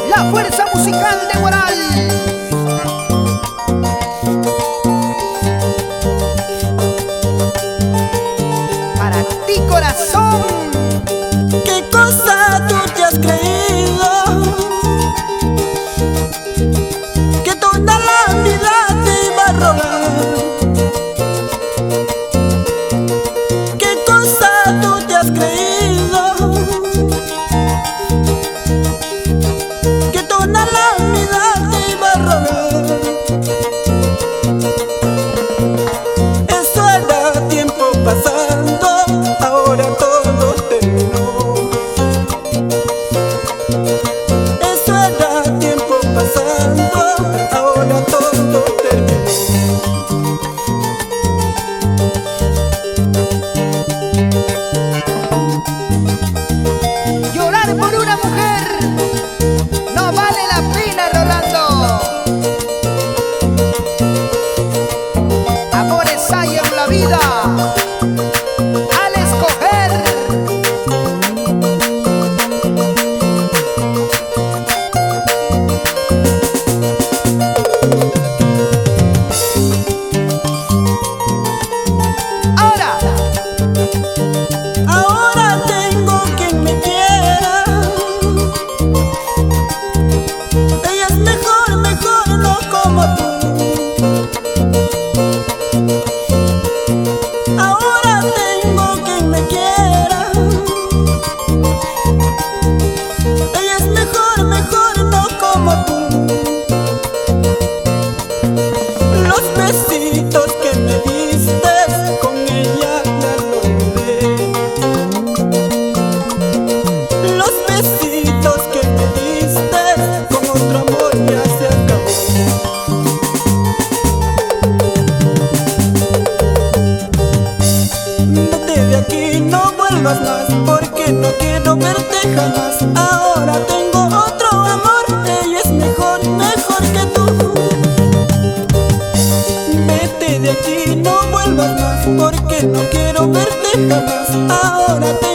La fuerza musical de Moral. Para ti, corazón. ¿Qué cosa tú te has creído? Que toda la vida te iba a robar. ¿Qué cosa tú te has creído? Que toda la vida te iba a robar. Eso era tiempo pasando, ahora todo terminó. Eso era tiempo pasando, ahora todo terminó. Llorar por una mujer no vale la pena, Rolando. Amores hay en la vida al escoger. Ahora, Ahora tengo quien me quiera. Ella es mejor, mejor, no como tú. Ahora tengo quien me quiera. Ella es mejor, mejor, no como tú. Los besitos que me diste, con ella ya lo olvidé. Los besitos que me diste, con otro amor ya se acabó. Vete de aquí, no vuelvas más, porque no quiero verte jamás. Ahora tengo otro amor, ella es mejor, mejor que tú. Vete de aquí, no vuelvas más, porque no quiero verte jamás. Ahora tengo